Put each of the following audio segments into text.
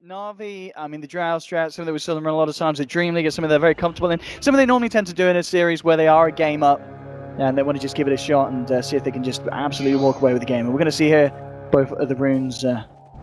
Na'Vi, I mean, the Drow strat, something that we saw them run a lot of times at Dream League, is something they're very comfortable in. Something they normally tend to do in a series where they are a game up and they want to just give it a shot and see if they can just absolutely walk away with the game. And we're going to see here both of the runes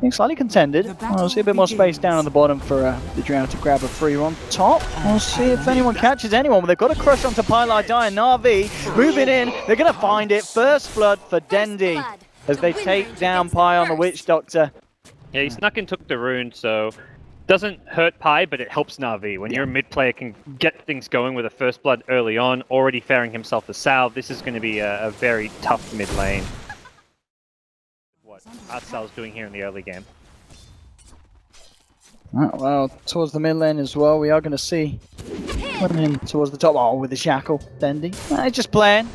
being slightly contended. We'll see a bit more space down on the bottom for the Drow to grab a free on top. We'll see if anyone catches anyone. But they've got a crush onto Pylai Die and Na'Vi moving in. They're going to find it. First blood for Dendi as they take down Pi on the Witch Doctor. Yeah, he snuck and took the rune, so doesn't hurt Pi, but it helps Na'Vi. When you're a mid player, can get things going with a first blood early on, already fairing himself a salve. This is going to be a very tough mid lane. What Artsal's doing here in the early game. Well, towards the mid lane as well, we are going to see coming in towards the top. Oh, with the shackle, Dendi. He's just playing.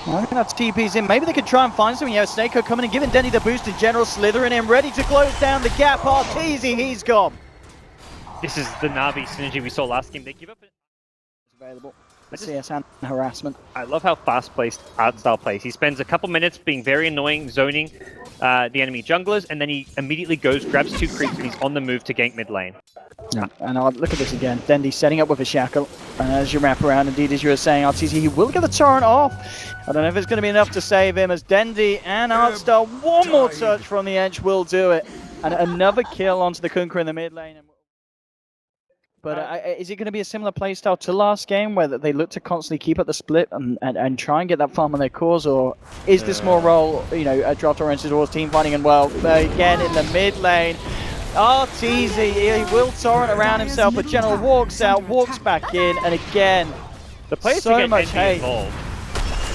I think that's TP's in. Maybe they could try and find something. Yeah, Snako coming and giving Dendi the boost in general. Slithering in, ready to close down the gap. Arteezy, he's gone. This is the Na'Vi synergy we saw last game. They give up. It's available. CS and harassment. I love how fast-paced Artsal plays. He spends a couple minutes being very annoying, zoning the enemy junglers, and then he immediately goes, grabs 2 creeps, and he's on the move to gank mid lane. Yeah, and look at this again. Dendi setting up with a shackle. And as you wrap around, indeed, as you were saying, Arteezy, he will get the torrent off. I don't know if it's going to be enough to save him, as Dendi and Artsal, one more touch from the edge will do it. And another kill onto the Kunkka in the mid lane. But is it going to be a similar playstyle to last game, where they look to constantly keep up the split and try and get that farm on their cause, or is this more role, draft oriented towards team fighting? And well, again in the mid lane, Arteezy, he will torrent around himself, but General walks out, walks back in, and again, the players so much hate. Involved.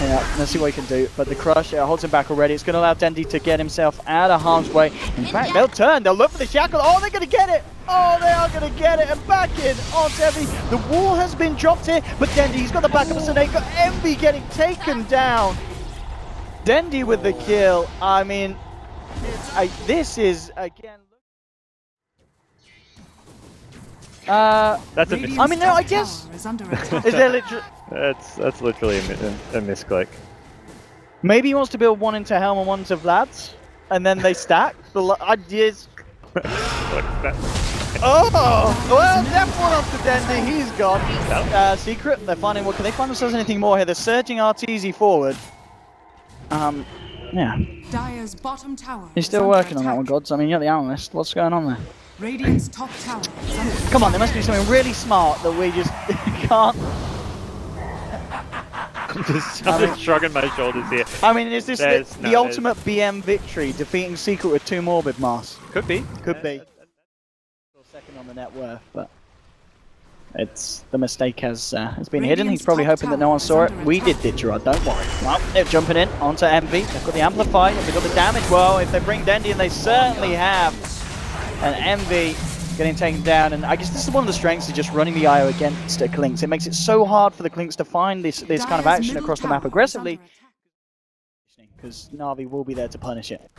Yeah, let's see what he can do. But the crush holds him back already. It's going to allow Dendi to get himself out of harm's way. In fact, they'll turn. They'll look for the shackle. Oh, they're going to get it. Oh, they are going to get it. And back in on Envy. The wall has been dropped here, but Dendi, he's got the backup of Snako. Envy getting taken down. Dendi with the kill. I mean, this is, again... That's a miss. I mean, no, I guess... Is there literally... That's literally a misclick. Maybe he wants to build one into Helm and one into Vlad's, and then they stack. The ideas. Oh, well, death one off to Dendi. He's gone. Secret. They're finding. Well, can they find themselves anything more here? They're surging Arteezy forward. Yeah. Dire's bottom tower. He's still working on that one, Gods. I mean, you're the analyst. What's going on there? Radiant's top tower. Come on, there must be something really smart that we just can't. I'm just shrugging my shoulders here. I mean, is this the ultimate BM victory, defeating Secret with 2 Morbid Masks? Could be. Could be. Second on the net worth, but the mistake has been hidden. He's probably hoping that no one saw it. We did, Gerard, don't worry. Well, they're jumping in onto Envy. They've got the Amplify, they've got the damage. Well, if they bring Dendi, and they certainly have, and Envy getting taken down, and I guess this is one of the strengths of just running the IO against Klinks. It makes it so hard for the Klinks to find this kind of action across the map aggressively, because Na'Vi will be there to punish it.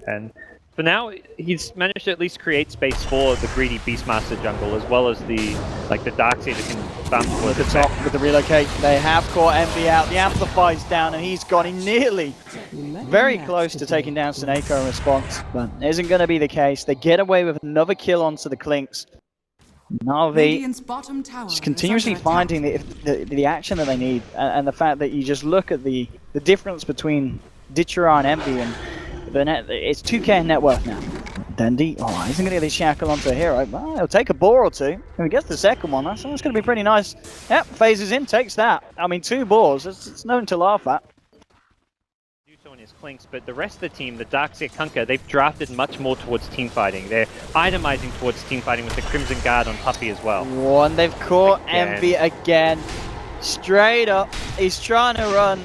And for now, he's managed to at least create space for the greedy Beastmaster jungle, as well as the Darkseid that can bounce towards the top with the relocate. They have caught Envy out. The Amplify's down, and he's gone. He nearly very close to taking down Snako in response, but it isn't going to be the case. They get away with another kill onto the Klinks. Na'Vi just continuously finding the action that they need, and the fact that you just look at the difference between Ditchera and Envy, and it's 2k net worth now. Dendi, oh, isn't going to get his shackle onto a hero. Well, he'll take a boar or 2. If he gets the second one, that's going to be pretty nice. Yep, phases in, takes that. I mean, 2 boars, it's nothing to laugh at. On his Klinks, but the rest of the team, the Darkseid Kunkka, they've drafted much more towards team fighting. They're itemizing towards team fighting with the Crimson Guard on Puppey as well. And they've caught Envy again. Straight up, he's trying to run.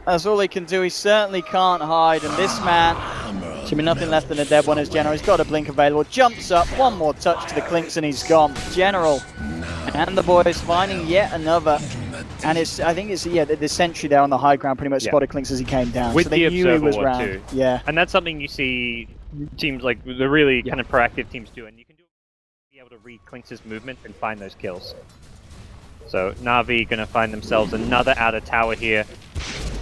That's all he can do. He certainly can't hide, and this man should be nothing less than a dead one as General. He's got a blink available, jumps up, one more touch to the Klinks, and he's gone. General and the boys finding yet another. And I think it's the sentry there on the high ground pretty much spotted Klinks as he came down. With so they the knew he was Observer round. too. Yeah. And that's something you see teams like the really kind of proactive teams do, and you can be able to read Klinks' movement and find those kills. So Na'Vi gonna find themselves another outer tower here.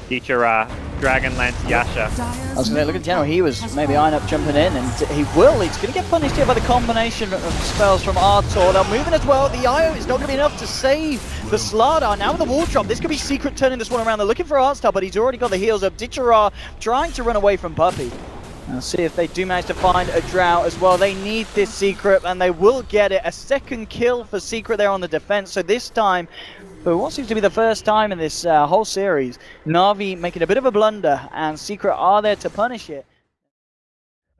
Dichara, Dragonlance, Yasha. I was going to say, look at General, he was maybe eyeing up jumping in, and he's going to get punished here by the combination of spells from Artor. They're moving as well, the IO is not going to be enough to save the Slardar. Now with the wall drop, this could be Secret turning this one around. They're looking for Artstar, but he's already got the heals up. Dichara trying to run away from Puppey. I'll see if they do manage to find a Drought as well. They need this Secret, and they will get it. A second kill for Secret there on the defense, so this time, for what seems to be the first time in this whole series, Na'Vi making a bit of a blunder, and Secret are there to punish it.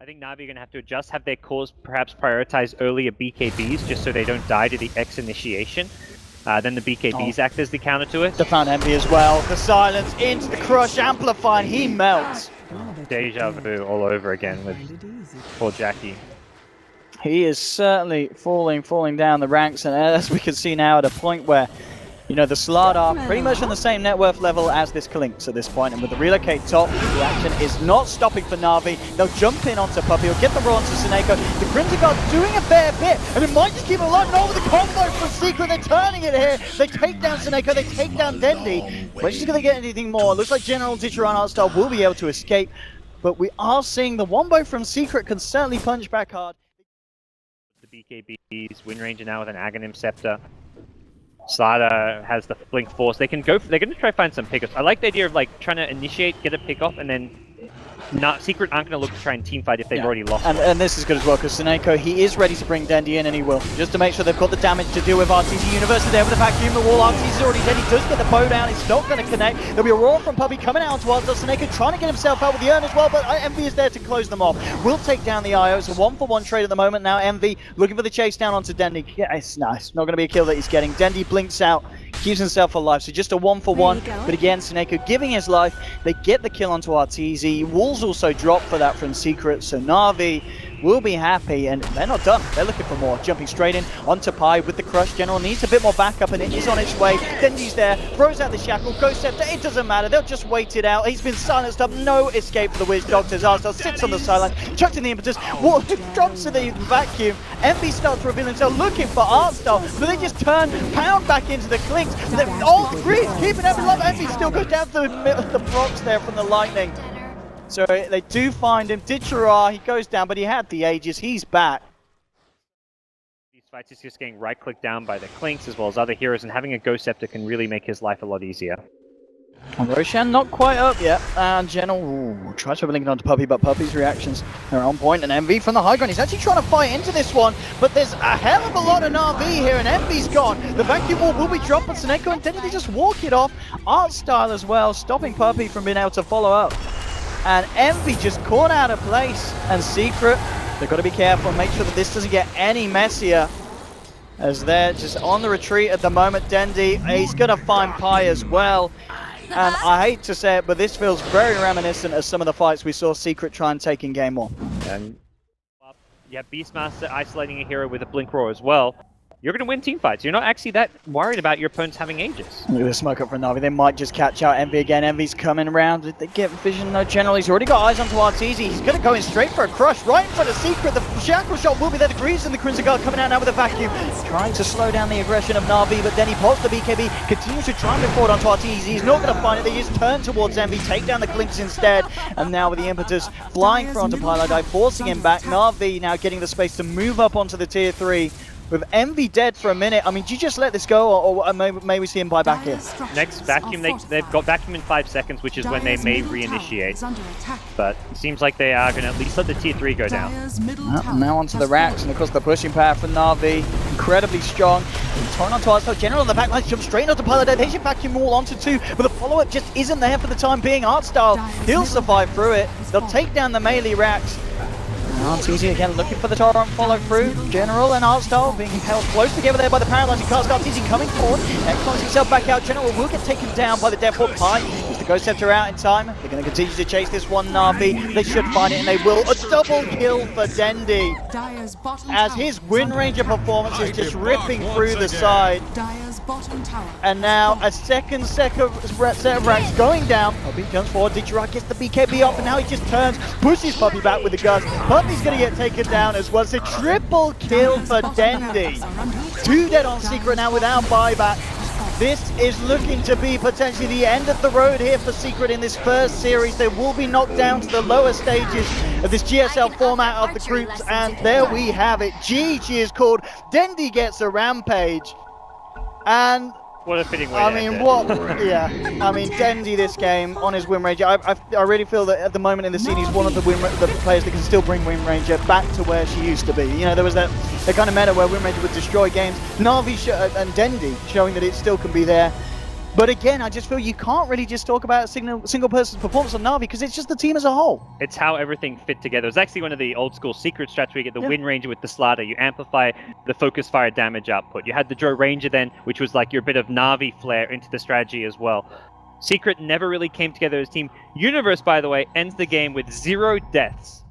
I think Na'Vi are going to have to adjust, have their cores perhaps prioritize earlier BKBs just so they don't die to the X initiation. Then the BKBs act as the counter to it. The found Envy as well. The silence into the crush, amplifying, he melts. Deja vu all over again with poor Jackie. He is certainly falling down the ranks, and as we can see now at a point where, you know, the Slardar pretty much on the same net worth level as this Klinks at this point, and with the relocate top, the action is not stopping for Na'Vi. They'll jump in onto Puppey, he'll get the raw onto Seneko. The Crimson Guard doing a fair bit, and it might just keep it alive. No, with the combo from Secret, they're turning it here. They take down Seneko, they take down Dendi. But she's going to get anything more. Looks like General Dichara and Artstar will be able to escape, but we are seeing the wombo from Secret can certainly punch back hard. The BKBs, Wind Ranger now with an Aghanim Scepter. Slardar has the Blink Force. They're going to try to find some pickups. I like the idea of like trying to initiate, get a pick off, and then Secret aren't going to look to try and team fight if they've already lost. And this is good as well, because Seneko, he is ready to bring Dendi in, and he will, just to make sure they've got the damage to deal with. RTZ University there with the vacuum, the wall. RTZ is already dead. He does get the bow down. It's not going to connect. There'll be a roar from Puppey coming out onto Artstar. Seneko trying to get himself out with the urn as well, but Envy is there to close them off. Will take down the IO. It's a 1-for-1 trade at the moment now. Envy looking for the chase down onto Dendi. Yeah, it's nice. Not going to be a kill that he's getting. Dendi blinks out, keeps himself alive, so just a 1-for-1. But again, Seneko giving his life. They get the kill onto RTZ. Walls also drop for that from Secret, so Na'Vi will be happy, and they're not done. They're looking for more. Jumping straight in onto Pi with the crush. General needs a bit more backup, and it is on its way. Dendi's there, throws out the shackle, Ghost Scepter, it doesn't matter. They'll just wait it out. He's been silenced up. No escape for the Witch Doctors. Artstar sits on the sideline, chucked in the impetus, drops to the vacuum. Envy starts to reveal himself, looking for Artstar, but they just turn, pound back into the Klinks. All three keeping Envy alive. Envy still goes down to the procs there from the lightning. So they do find him. Dichara, he goes down, but he had the Aegis. He's back. These fights is just getting right-clicked down by the Klinks as well as other heroes, and having a Ghost Scepter can really make his life a lot easier. Roshan not quite up yet, and General tries to blink it onto Puppey, but Puppey's reactions are on point, and Envy from the high ground. He's actually trying to fight into this one, but there's a hell of a lot of Na'Vi here, and Envy's gone. The vacuum wall will be dropped, but Seneko and Dendi, they just walk it off. Artstar as well, stopping Puppey from being able to follow up. And Envy just caught out of place, and Secret, they've got to be careful and make sure that this doesn't get any messier, as they're just on the retreat at the moment. Dendi, he's going to find Pi as well, and I hate to say it, but this feels very reminiscent of some of the fights we saw Secret try and take in Game 1. And you have Beastmaster isolating a hero with a Blink Roar as well. You're going to win team fights. You're not actually that worried about your opponents having Aegis. Look at the smoke up for Na'Vi. They might just catch out Envy again. Envy's coming around. Did they get vision? No, General. He's already got eyes onto RTZ. He's going to go in straight for a crush right in front of Secret. The shackle shot will be there. The Greaves and the Crimson Guard coming out now with a vacuum. Trying to slow down the aggression of Na'Vi, but then he pops the BKB. Continues to try and move forward onto RTZ. He's not going to find it. They just turn towards Envy, take down the Klinks instead. And now with the impetus flying through onto Pylodai, forcing him back. Na'Vi now getting the space to move up onto the tier 3. With Envy dead for a minute, I mean, do you just let this go, or may we see him buy back here? Next vacuum, they've got vacuum in 5 seconds, which is when they may reinitiate. But it seems like they are going to at least let the tier 3 go down. Now onto the racks, and of course the pushing power from Na'Vi, incredibly strong. Torn onto Artstar, General on the back line, jumps straight onto Pylodai. They should vacuum wall onto 2, but the follow-up just isn't there for the time being. Artstar, he'll survive through it. They'll take down the melee racks. RTZ again looking for the Torrent follow through. General and Artstar being held close together there by the paralyzing cast. RTZ coming forward, X-Launch himself back out. General will get taken down by the Deathwalk Pi. Is the Ghost Scepter out in time? They're going to continue to chase this one Na'Vi. They should find it, and they will. A double kill for Dendi, as his Wind Ranger performance is just ripping through the side. And now a second set of racks going down. Puppey comes forward, Dichara gets the BKB off, and now he just turns, pushes Puppey back with the gun. Puppey's going to get taken down as well. It's a triple kill for Dendi. 2 dead on Secret now without buyback. This is looking to be potentially the end of the road here for Secret in this first series. They will be knocked down to the lower stages of this GSL format of the groups, and there we have it. GG is called. Dendi gets a Rampage, and what a fitting way I to mean, end it. what? Yeah, I mean, Dendi this game on his win range. I really feel that at the moment in the scene, he's one of the players that can still bring Win Ranger back to where she used to be. You know, there was that kind of meta where Win Ranger would destroy games. Na'Vi and Dendi showing that it still can be there. But again, I just feel you can't really just talk about a single person's performance on Na'Vi because it's just the team as a whole. It's how everything fit together. It's actually one of the old school Secret strats where you get the Win Ranger with the Slaughter. You amplify the focus fire damage output. You had the Drow Ranger then, which was like your bit of Na'Vi flair into the strategy as well. Secret never really came together as a team. Universe, by the way, ends the game with 0 deaths.